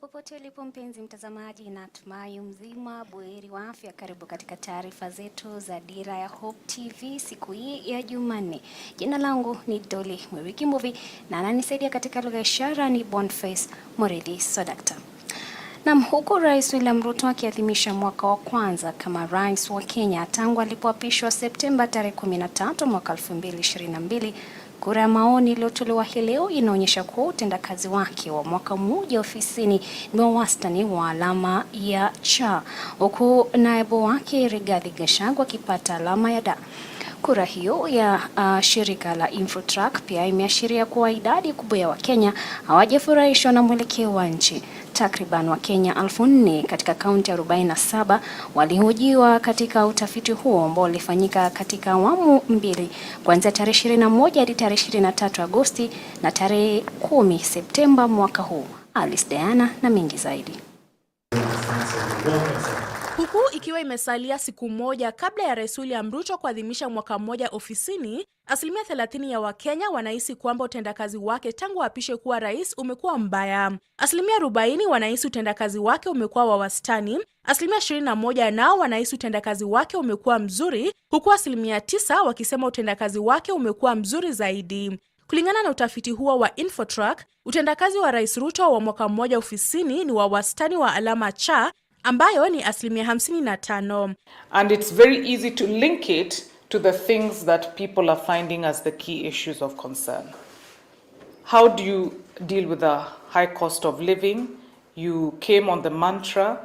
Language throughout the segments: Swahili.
Popote ulipo mpenzi mtazamaji, natumai mzima buheri wa afya. Karibu katika taarifa zetu za Dira ya Hope TV siku hii ya Jumanne. Jina langu ni Dolly Mwirigi na ananisaidia katika lugha ya ishara ni Boniface Mwirigi Sodakta. Huku Rais William Ruto akiadhimisha mwaka wa kwanza kama rais wa Kenya tangu alipoapishwa Septemba tarehe 13 mwaka 2022, kura ya maoni iliyotolewa hii leo inaonyesha kuwa utendakazi wake wa mwaka mmoja ofisini ni wa wastani wa alama ya C, huku naibu wake Rigathi Gachagua akipata alama ya D. Kura hiyo ya shirika la Infotrack pia imeashiria kuwa idadi kubwa ya Wakenya hawajafurahishwa na mwelekeo wa nchi. Takriban Wakenya 4,000 katika kaunti 47 walihojiwa katika utafiti huo ambao ulifanyika katika awamu mbili kuanzia tarehe 21 hadi tarehe 23 Agosti na tarehe 10 Septemba mwaka huu. Alice Diana na mengi zaidi. Huku ikiwa imesalia siku moja kabla ya Rais William Ruto kuadhimisha mwaka mmoja ofisini, 30% ya Wakenya wanahisi kwamba utendakazi wake tangu apishe kuwa rais umekuwa mbaya. 40% wanahisi utendakazi wake umekuwa wa wastani, 21% nao wanahisi utendakazi wake umekuwa mzuri, huku 9% wakisema utendakazi wake umekuwa mzuri zaidi. Kulingana na utafiti huo wa Infotrack, utendakazi wa Rais Ruto wa mwaka mmoja ofisini ni wa wastani wa alama C, ambayo ni 55%. And it's very easy to link it to the things that people are finding as the key issues of concern. How do you deal with the high cost of living? You came on the mantra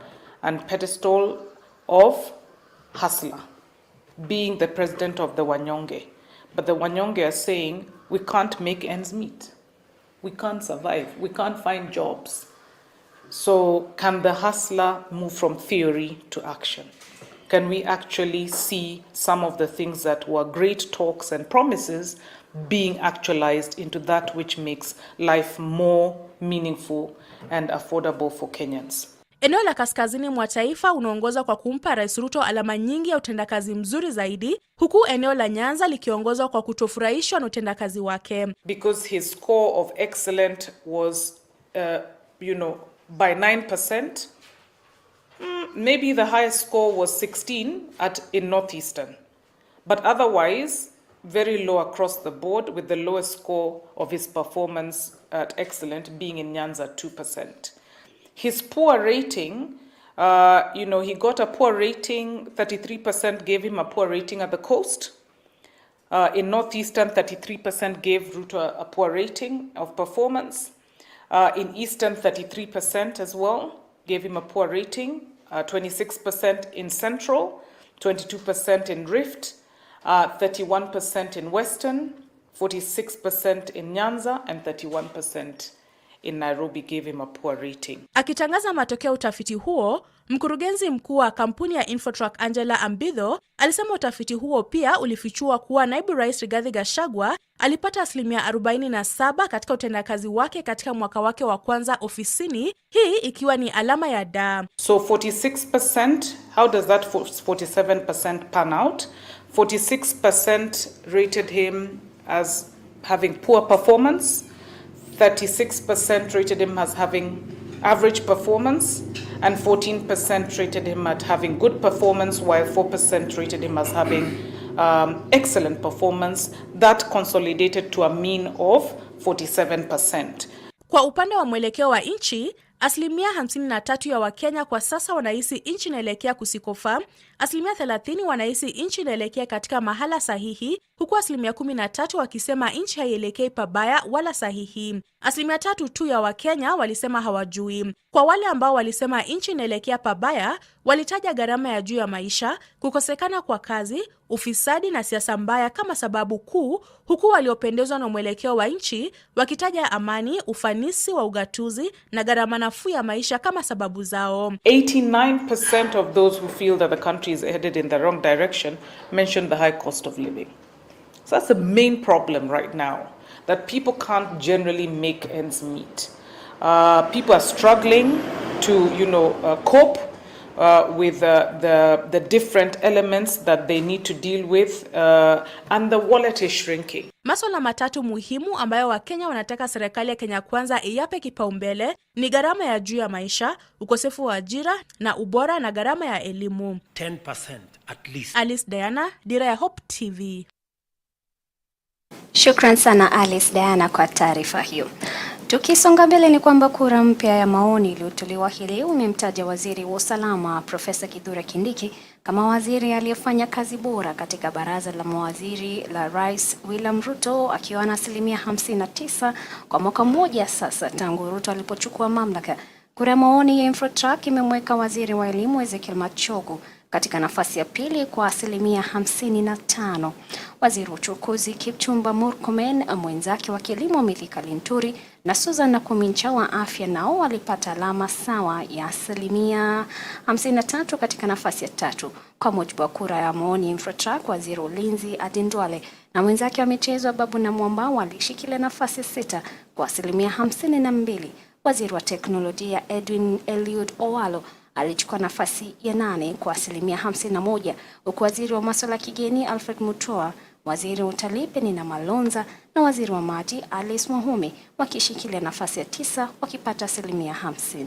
and pedestal of hustler, being the president of the Wanyonge. But the Wanyonge are saying, we can't make ends meet. We can't survive. We can't find jobs. So can the hustler move from theory to action? Can we actually see some of the things that were great talks and promises being actualized into that which makes life more meaningful and affordable for Kenyans? Eneo la kaskazini mwa taifa unaongoza kwa kumpa Rais Ruto alama nyingi ya utendakazi mzuri zaidi, huku eneo la Nyanza likiongozwa kwa kutofurahishwa na utendakazi wake. Because his score of excellent was, by 9%. Maybe the highest score was 16 in Northeastern. But otherwise, very low across the board, with the lowest score of his performance at excellent being in Nyanza, 2%. His poor rating, he got a poor rating, 33% gave him a poor rating at the coast. In Northeastern, 33% gave Ruto a poor rating of performance. In Eastern, 33% as well gave him a poor rating. 26% in Central, 22% in Rift, 31% in Western, 46% in Nyanza, and 31% in Nairobi gave him a poor rating. Akitangaza matokeo ya utafiti huo, mkurugenzi mkuu wa kampuni ya Infotrack Angela Ambitho alisema utafiti huo pia ulifichua kuwa naibu rais Rigathi Gachagua alipata 47% katika utendakazi wake katika mwaka wake wa kwanza ofisini, hii ikiwa ni alama ya D. So 46%, how does that 47% pan out? 46% rated him as having poor performance, 36% rated him as having average performance, and 14% rated him at having good performance, while 4% rated him as having excellent performance. That consolidated to a mean of 47%. Kwa upande wa mwelekeo wa nchi, 53% ya Wakenya kwa sasa wanahisi nchi inaelekea kusikofa, 30% wanahisi nchi inaelekea katika mahala sahihi, huku 13% wakisema nchi haielekei pabaya wala sahihi. 3% tu ya Wakenya walisema hawajui. Kwa wale ambao walisema nchi inaelekea pabaya, walitaja gharama ya juu ya maisha, kukosekana kwa kazi, ufisadi na siasa mbaya kama sababu kuu, huku waliopendezwa na mwelekeo wa nchi wakitaja amani, ufanisi wa ugatuzi na gharama nafuu ya maisha kama sababu zao. 89% of those who feel that the country is headed in the wrong direction mentioned the high cost of living. So that's the main problem right now, that people can't generally make ends meet. People are struggling to, cope with the different elements that they need to deal with, and the wallet is shrinking. Masuala matatu muhimu ambayo Wakenya wanataka serikali ya Kenya Kwanza iyape kipaumbele ni gharama ya juu ya maisha, ukosefu wa ajira na ubora na gharama ya elimu. 10% at least. Alice Diana, Dira ya Hope TV. Shukran sana Alice Diana kwa taarifa hiyo. Tukisonga mbele ni kwamba kura mpya ya maoni iliyotolewa hii leo imemtaja waziri wa usalama Profesa Kithure Kindiki kama waziri aliyefanya kazi bora katika baraza la mawaziri la Rais William Ruto, akiwa na 59% kwa mwaka mmoja sasa tangu Ruto alipochukua mamlaka. Kura ya maoni ya Infotrack imemweka waziri wa elimu Ezekiel Machogu katika nafasi ya pili kwa 55%. Waziri wa uchukuzi Kipchumba Murkomen, mwenzake wa kilimo Mithika Linturi na Susan Nakumincha wa afya nao walipata alama sawa ya 53% katika nafasi ya tatu. Kwa mujibu wa kura ya maoni Infotrack, waziri wa ulinzi Aden Duale na mwenzake wa michezo Babu na Mwamba walishikilia nafasi 6 kwa 52%. Waziri wa teknolojia Edwin Eliud Owalo alichukua nafasi ya 8 kwa 51%, huku waziri wa masuala ya kigeni Alfred Mutua, waziri wa utalii Penina Malonza na waziri wa maji Alice Wahome wakishikilia nafasi ya 9 wakipata 50%.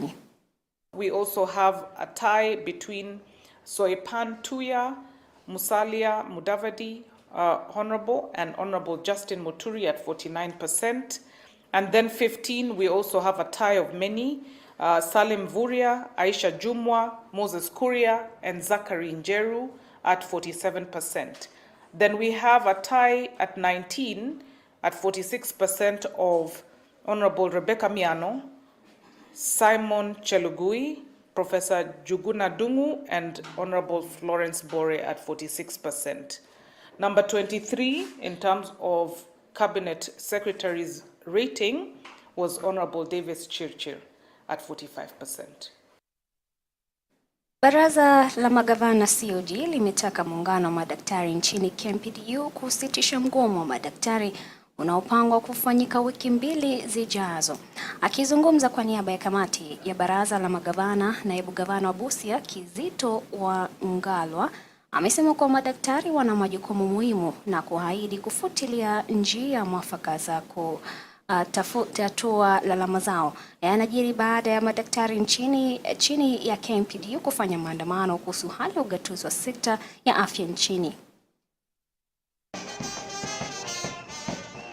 We also have a tie between Soipan Tuya, Musalia Mudavadi, Honorable, and Honorable Justin Muturi at 49%. And then 15, we also have a tie of many, Salim Vuria, Aisha Jumwa, Moses Kuria, and Zachary Njeru at 47%. Then we have a tie at 19 at 46% of Honorable Rebecca Miano, Simon Chelugui, Professor Juguna Dungu, and Honorable Florence Bore at 46%. Number 23 in terms of Cabinet Secretaries rating was Honorable Davis Chirchir at 45%. Baraza la magavana COG limetaka muungano wa madaktari nchini KMPDU kusitisha mgomo wa madaktari unaopangwa kufanyika wiki 2 zijazo. Akizungumza kwa niaba ya kamati ya baraza la magavana, naibu gavana wa Busia Kizito wa Ngalwa amesema kwa madaktari wana majukumu muhimu na kuahidi kufutilia njia mwafaka za tatua lalama zao. Yanajiri baada ya madaktari chini ya KMPDU kufanya maandamano kuhusu hali ya ugatuzi wa sekta ya afya nchini.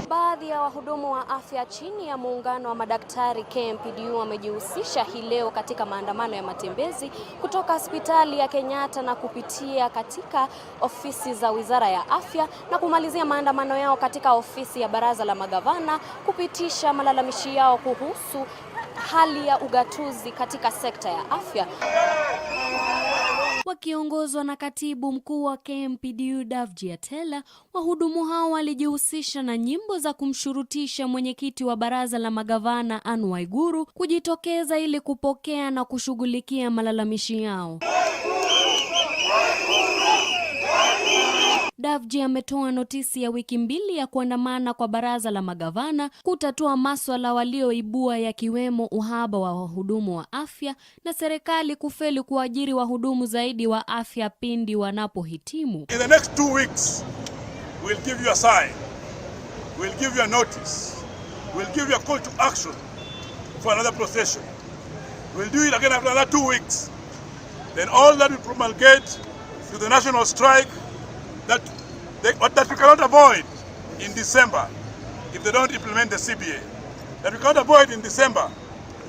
Baadhi ya wahudumu wa afya chini ya muungano wa madaktari KMPDU wamejihusisha hii leo katika maandamano ya matembezi kutoka hospitali ya Kenyatta na kupitia katika ofisi za Wizara ya Afya na kumalizia maandamano yao katika ofisi ya Baraza la Magavana kupitisha malalamishi yao kuhusu hali ya ugatuzi katika sekta ya afya. Wakiongozwa na katibu mkuu wa KMPDU Davji, wahudumu hao walijihusisha na nyimbo za kumshurutisha mwenyekiti wa baraza la magavana Anne Waiguru kujitokeza ili kupokea na kushughulikia malalamishi yao. Davji ametoa notisi ya wiki 2 ya kuandamana kwa baraza la magavana kutatua maswala walioibua yakiwemo uhaba wa wahudumu wa afya na serikali kufeli kuajiri wahudumu zaidi wa afya pindi wanapohitimu. In the next 2 weeks we'll give you a sign. We'll give you a notice. We'll give you a call to action for another procession. We'll do it again after another 2 weeks. Then all that will promulgate to the national strike that we cannot avoid in December if they don't implement the CBA. That we cannot avoid in December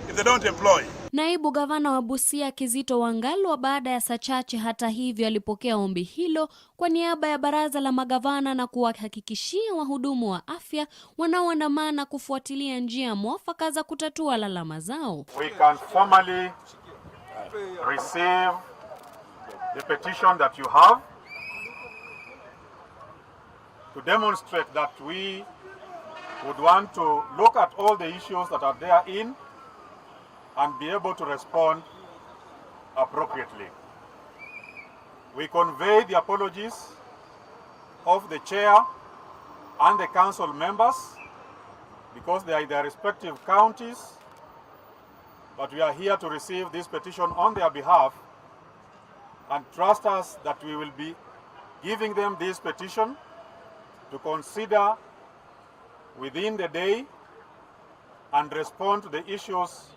if they don't employ. Naibu gavana wa Busia Kizito Wangalwa baada ya saa chache hata hivyo alipokea ombi hilo kwa niaba ya baraza la magavana na kuwahakikishia wahudumu wa afya wanaoandamana kufuatilia njia mwafaka za kutatua lalama zao. We can formally receive the petition that you have to demonstrate that we would want to look at all the issues that are therein and be able to respond appropriately. We convey the apologies of the chair and the council members because they are in their respective counties, but we are here to receive this petition on their behalf and trust us that we will be giving them this petition to consider within the day and respond to the issues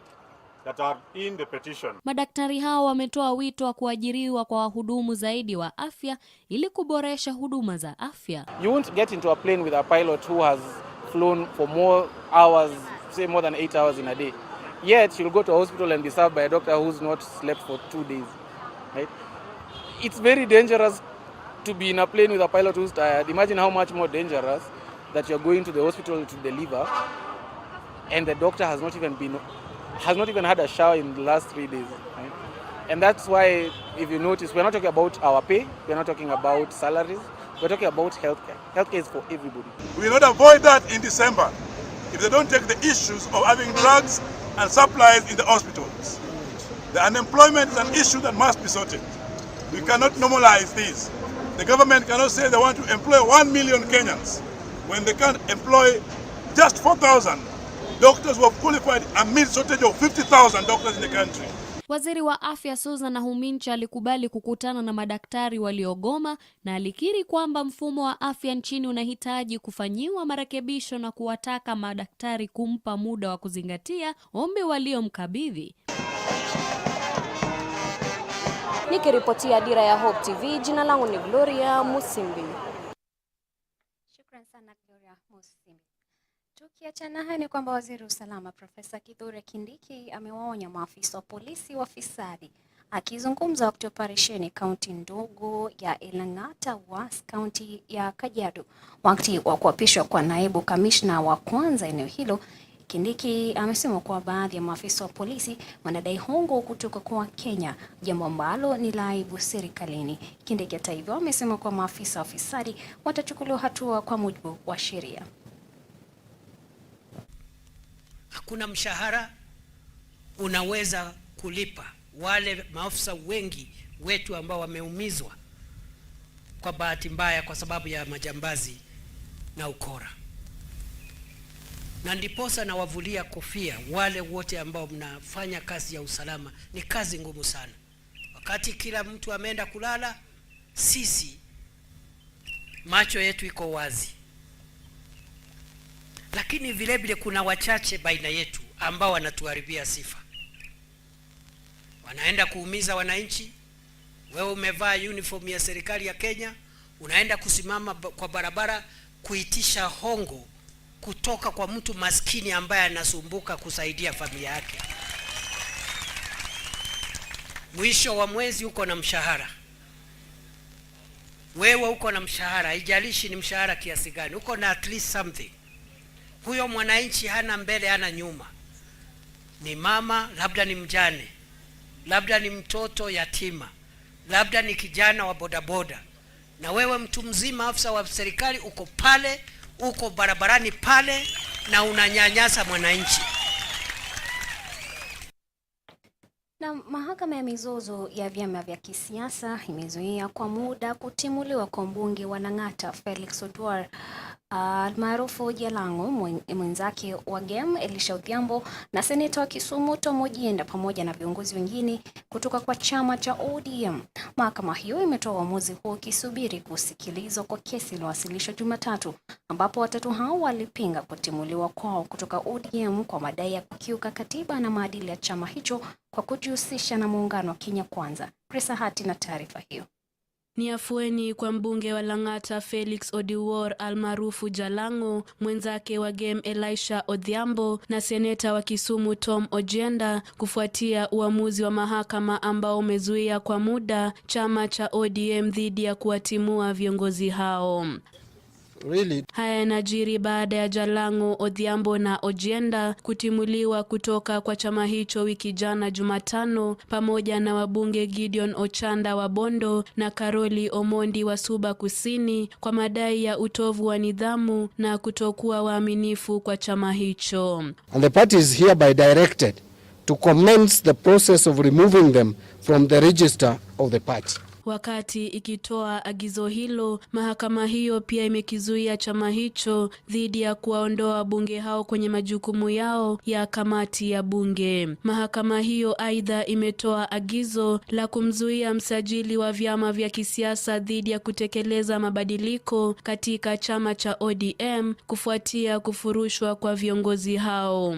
that are in the petition. Madaktari hao wametoa wito wa kuajiriwa kwa wahudumu zaidi wa afya ili kuboresha huduma za afya. You won't get into a plane with a pilot who has flown for more hours, say more than 8 hours in a day. Yet you'll go to a hospital and be served by a doctor who's not slept for 2 days. Right? It's very dangerous to be in a plane with a pilot who's tired. Imagine how much more dangerous that you're going to the hospital to deliver and the doctor has not even had a shower in the last 3 days. Right? And that's why, if you notice, we're not talking about our pay, we're not talking about salaries, we're talking about healthcare. Healthcare is for everybody. We will not avoid that in December if they don't take the issues of having drugs and supplies in the hospitals. The unemployment is an issue that must be sorted. We cannot normalize this. The government cannot say they want to employ 1 million Kenyans when they can't employ just 4,000 doctors who have qualified amid shortage of 50,000 doctors in the country. Waziri wa Afya Susan Nahumincha alikubali kukutana na madaktari waliogoma na alikiri kwamba mfumo wa afya nchini unahitaji kufanyiwa marekebisho na kuwataka madaktari kumpa muda wa kuzingatia ombi waliomkabidhi. Nikiripotia Dira ya Hope TV, jina langu ni Gloria Musimbi. Shukran sana Gloria Musimbi. Tukiachana haya ni kwamba waziri wa usalama Profesa Kithure Kindiki amewaonya maafisa wa polisi wafisadi. Akizungumza wakati wa operesheni kaunti ndogo ya Elang'ata West, kaunti ya Kajiado, wakati wa kuapishwa kwa naibu kamishna wa kwanza eneo hilo, Kindiki amesema kuwa baadhi ya maafisa wa polisi wanadai hongo kutoka kwa Kenya, jambo ambalo ni la aibu serikalini. Kindiki hata hivyo amesema kuwa maafisa wafisadi watachukuliwa hatua kwa mujibu wa sheria. Hakuna mshahara unaweza kulipa wale maafisa wengi wetu ambao wameumizwa kwa bahati mbaya kwa sababu ya majambazi na ukora. Na ndiposa na wavulia kofia wale wote ambao mnafanya kazi ya usalama. Ni kazi ngumu sana. Wakati kila mtu ameenda kulala, sisi macho yetu iko wazi. Lakini vile vile kuna wachache baina yetu ambao wanatuharibia sifa. Wanaenda kuumiza wananchi. Wewe umevaa uniform ya serikali ya Kenya, unaenda kusimama kwa barabara kuitisha hongo kutoka kwa mtu maskini ambaye anasumbuka kusaidia familia yake. Mwisho wa mwezi uko na mshahara. Wewe uko na mshahara, haijalishi ni mshahara kiasi gani, uko na at least something. Huyo mwananchi hana mbele hana nyuma. Ni mama, labda ni mjane, labda ni mtoto yatima, labda ni kijana wa bodaboda, na wewe mtu mzima, afisa wa serikali, uko pale, uko barabarani pale na unanyanyasa mwananchi. Na mahakama ya mizozo ya vyama vya kisiasa imezuia kwa muda kutimuliwa kwa mbunge wa Lang'ata Felix Odwar almaarufu Jalango, mwenzake wa GEM Elisha Odhiambo na seneta wa Kisumu Tom Ojienda pamoja na viongozi wengine kutoka kwa chama cha ODM. Mahakama hiyo imetoa uamuzi huo ikisubiri kusikilizwa kwa kesi iliyowasilishwa Jumatatu, ambapo watatu hao walipinga kutimuliwa kwao kutoka ODM kwa madai ya kukiuka katiba na maadili ya chama hicho kwa kujihusisha na muungano wa Kenya Kwanza. Chris Hati na taarifa hiyo. Ni afueni kwa mbunge wa Lang'ata Felix Odwar almaarufu Jalango, mwenzake wa GEM Elisha Odhiambo na seneta wa Kisumu Tom Ojienda kufuatia uamuzi wa mahakama ambao umezuia kwa muda chama cha ODM dhidi ya kuwatimua viongozi hao. Really? Haya yanajiri baada ya Jalango, Odhiambo na Ojienda kutimuliwa kutoka kwa chama hicho wiki jana Jumatano, pamoja na wabunge Gideon Ochanda wa Bondo na Karoli Omondi wa Suba Kusini kwa madai ya utovu wa nidhamu na kutokuwa waaminifu kwa chama hicho. And the party is hereby directed to commence the process of removing them from the register of the party. Wakati ikitoa agizo hilo, mahakama hiyo pia imekizuia chama hicho dhidi ya kuwaondoa wabunge hao kwenye majukumu yao ya kamati ya bunge. Mahakama hiyo aidha imetoa agizo la kumzuia msajili wa vyama vya kisiasa dhidi ya kutekeleza mabadiliko katika chama cha ODM kufuatia kufurushwa kwa viongozi hao.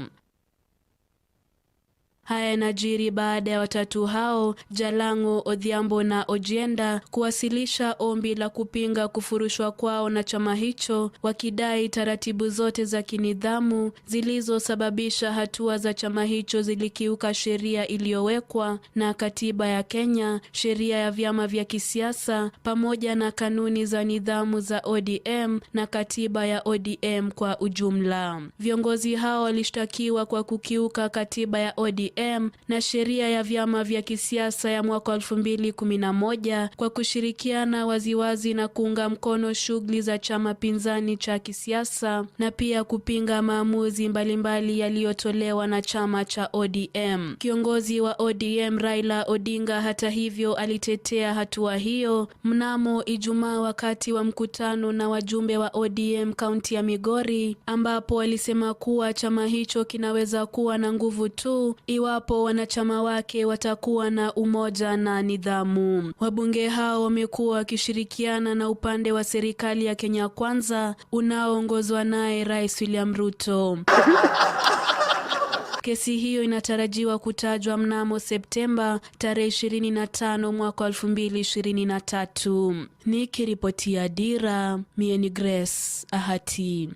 Haya yanajiri baada ya watatu hao, Jalango, Odhiambo na Ojienda, kuwasilisha ombi la kupinga kufurushwa kwao na chama hicho, wakidai taratibu zote za kinidhamu zilizosababisha hatua za chama hicho zilikiuka sheria iliyowekwa na katiba ya Kenya, sheria ya vyama vya kisiasa, pamoja na kanuni za nidhamu za ODM na katiba ya ODM kwa ujumla. Viongozi hao walishtakiwa kwa kukiuka katiba ya ODM na sheria ya vyama vya kisiasa ya mwaka 2011 kwa kushirikiana waziwazi na kuunga mkono shughuli za chama pinzani cha kisiasa na pia kupinga maamuzi mbalimbali yaliyotolewa na chama cha ODM. Kiongozi wa ODM Raila Odinga hata hivyo alitetea hatua hiyo mnamo Ijumaa wakati wa mkutano na wajumbe wa ODM kaunti ya Migori, ambapo alisema kuwa chama hicho kinaweza kuwa na nguvu tu iwapo wanachama wake watakuwa na umoja na nidhamu. Wabunge hao wamekuwa wakishirikiana na upande wa serikali ya Kenya Kwanza unaoongozwa naye Rais William Ruto. Kesi hiyo inatarajiwa kutajwa mnamo Septemba tarehe 25 mwaka 2023. Nikiripotia Dira, mie ni Grace Ahati.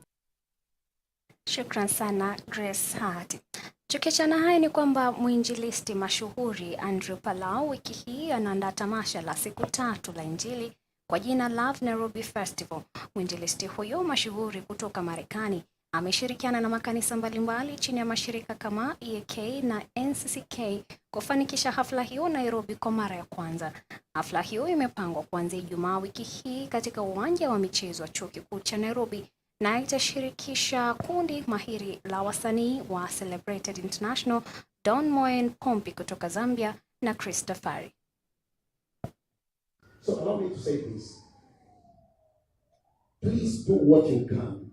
Shukran sana Grace Hati. Tukiachana haya ni kwamba mwinjilisti mashuhuri Andrew Palau wiki hii anaandaa tamasha la siku 3 la Injili kwa jina Love Nairobi Festival. Mwinjilisti huyo mashuhuri kutoka Marekani ameshirikiana na makanisa mbalimbali chini ya mashirika kama EAK na NCCK kufanikisha hafla hiyo Nairobi kwa mara ya kwanza. Hafla hiyo imepangwa kuanzia Ijumaa wiki hii katika uwanja wa michezo wa Chuo Kikuu cha Nairobi na itashirikisha kundi mahiri la wasanii wa Celebrated International, Don Moen Pompi kutoka Zambia na Christopher. So allow me to say this. Please do what you can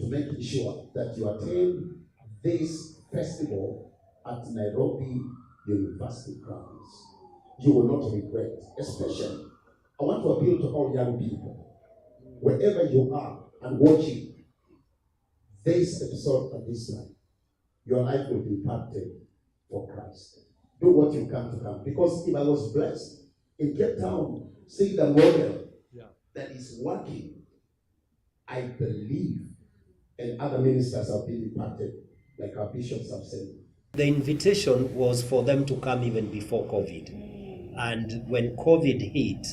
to make sure that you attend this festival at Nairobi University grounds. You will not regret. Especially, I want to appeal to all young people. Wherever you are and watching this episode at this time, your life will be impacted for Christ. Do what you can to come. Because if I was blessed in Cape Town, seeing the model that is working, I believe, and other ministers have been impacted, like our bishops have said. The invitation was for them to come even before COVID. And when COVID hit,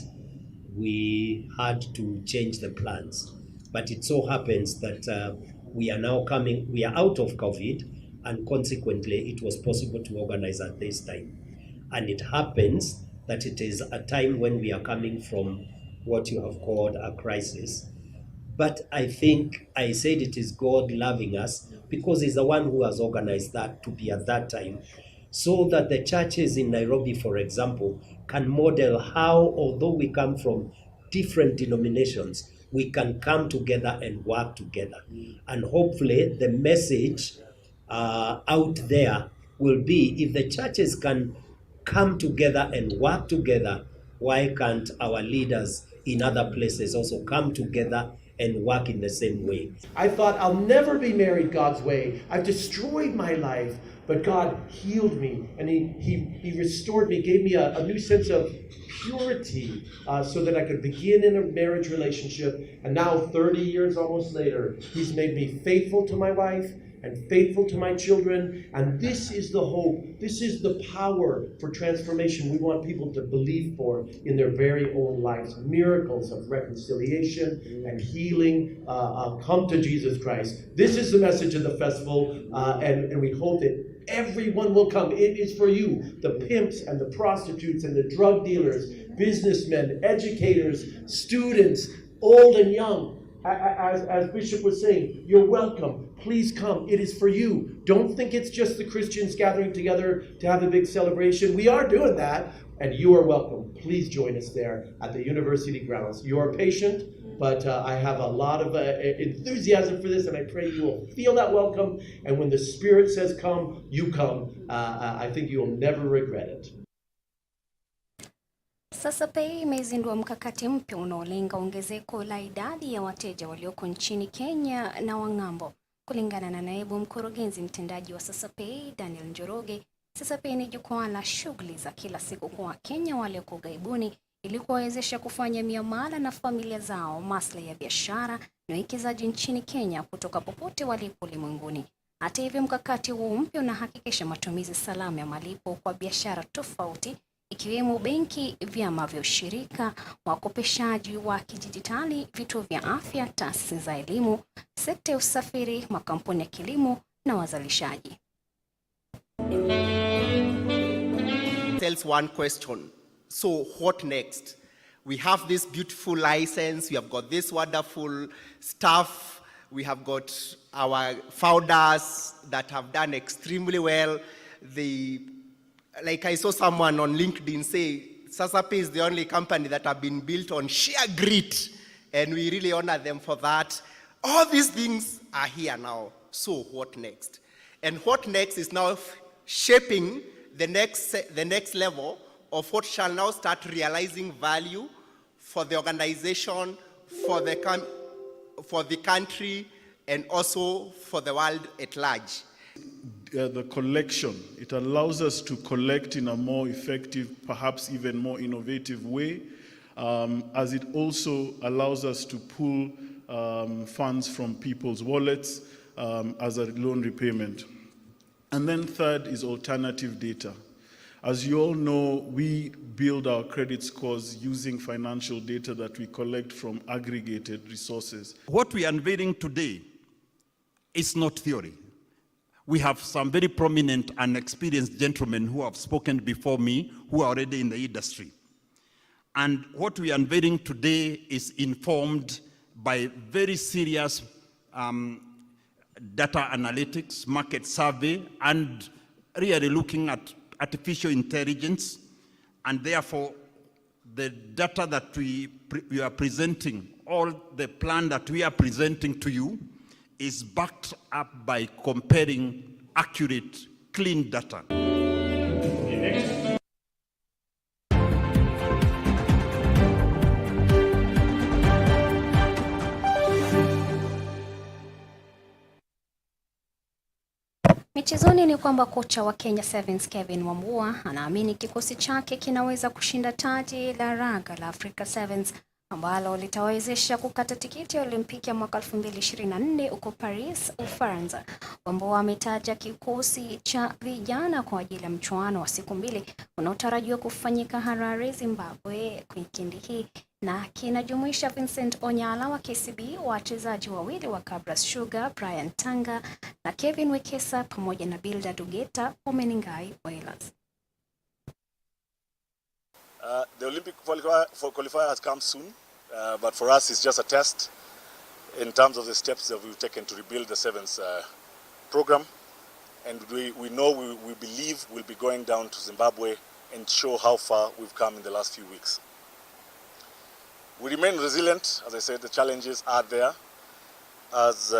we had to change the plans. But it so happens that we are now coming, we are out of COVID, and consequently it was possible to organize at this time. And it happens that it is a time when we are coming from what you have called a crisis. But I think I said it is God loving us because he's the one who has organized that to be at that time, so that the churches in Nairobi, for example, can model how, although we come from different denominations, we can come together and work together. And hopefully the message out there will be, if the churches can come together and work together, why can't our leaders in other places also come together and work in the same way? I thought, I'll never be married God's way. I've destroyed my life. But God healed me, and he restored me, gave me a new sense of purity so that I could begin in a marriage relationship. And now, 30 years almost later, he's made me faithful to my wife and faithful to my children. And this is the hope. This is the power for transformation we want people to believe for in their very own lives. Miracles of reconciliation and healing. Come to Jesus Christ. This is the message of the festival, and we hope that everyone will come. It is for you, the pimps and the prostitutes and the drug dealers, businessmen, educators, students, old and young. As Bishop was saying, you're welcome. Please come. It is for you. Don't think it's just the Christians gathering together to have a big celebration. We are doing that, and you are welcome. Please join us there at the university grounds. You are patient, but I have a lot of enthusiasm for this, and I pray you will feel that welcome. And when the Spirit says come, you come. I think you will never regret it. Sasa Pay imezindua mkakati mpya unaolenga ongezeko la idadi ya wateja walioko nchini Kenya na wang'ambo. Kulingana na naibu mkurugenzi mtendaji wa Sasa Pay, Daniel Njoroge, Sasa Pay ni jukwaa la shughuli za kila siku kwa Wakenya walioko ughaibuni ili kuwawezesha kufanya miamala na familia zao, maslahi ya biashara na uwekezaji nchini Kenya kutoka popote walipo ulimwenguni. Hata hivyo, mkakati huu mpya unahakikisha matumizi salama ya malipo kwa biashara tofauti, ikiwemo benki, vyama vya ushirika, wakopeshaji wa kidijitali, vituo vya afya, taasisi za elimu, sekta ya usafiri, makampuni ya kilimo na wazalishaji. Tells one question. So what next? We have this beautiful license, we have got this wonderful staff, we have got our founders that have done extremely well. Like I saw someone on LinkedIn say, Sasa Pay is the only company that have been built on sheer grit, and we really honor them for that. All these things are here now. So what next? And what next is now shaping the next level of what shall now start realizing value for the organization, for the country, and also for the world at large. The collection, it allows us to collect in a more effective, perhaps even more innovative way, as it also allows us to pull funds from people's wallets as a loan repayment. And then third is alternative data. As you all know, we build our credit scores using financial data that we collect from aggregated resources. What we are unveiling today is not theory. We have some very prominent and experienced gentlemen who have spoken before me, who are already in the industry. And what we are unveiling today is informed by very serious data analytics, market survey, and really looking at artificial intelligence. And therefore, the data that we are presenting, all the plan that we are presenting to you, is backed up by comparing accurate, clean data. Michezoni ni kwamba kocha wa Kenya Sevens Kevin Wambua anaamini kikosi chake kinaweza kushinda taji la raga la Africa Sevens ambalo litawezesha kukata tikiti ya Olimpiki ya mwaka 2024 huko Paris, Ufaransa. Wambua ametaja kikosi cha vijana kwa ajili ya mchuano wa siku 2 unaotarajiwa kufanyika Harare, Zimbabwe wikendi hii, na kinajumuisha Vincent Onyala wa KCB, wachezaji wawili wa Kabras Sugar, Brian Tanga na Kevin Wekesa, pamoja na Bilda Dugeta wa Meningai Oilers. The Olympic qualifier has come soon, but for us it's just a test in terms of the steps that we've taken to rebuild the Sevens program. And we know, we believe we'll be going down to Zimbabwe and show how far we've come in the last few weeks. We remain resilient. As I said, the challenges are there. As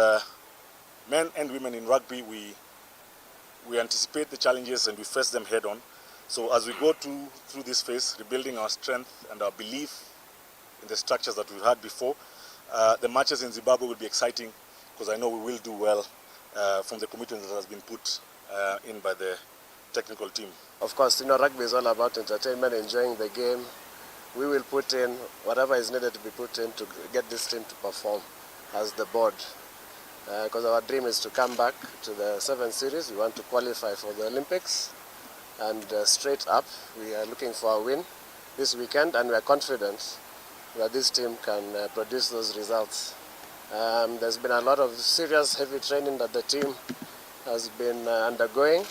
men and women in rugby, we anticipate the challenges and we face them head on. So as we go through this phase, rebuilding our strength and our belief in the structures that we've had before, the matches in Zimbabwe will be exciting because I know we will do well from the commitment that has been put in by the technical team. Of course, rugby is all about entertainment, enjoying the game. We will put in whatever is needed to be put in to get this team to perform as the board. Because our dream is to come back to the 7 series. We want to qualify for the Olympics. And straight up, we are looking for a win this weekend, and we are confident that this team can produce those results. There's been a lot of serious, heavy training that the team has been undergoing,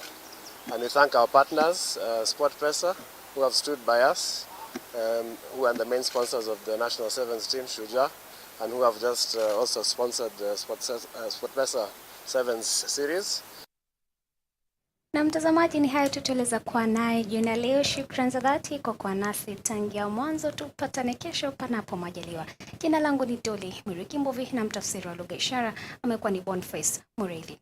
and we thank our partners, SportPesa, who have stood by us, who are the main sponsors of the National Sevens team, Shujaa, and who have just also sponsored the SportPesa Sevens series. Na mtazamaji, ni hayo tuteleza kwa naye jina leo. Shukrani za dhati kwa kuwa nasi tangia mwanzo. Tupatane kesho panapo majaliwa. Jina langu ni Dolly Mwirigi na mtafsiri wa lugha ishara amekuwa ni Boniface Mwirigi.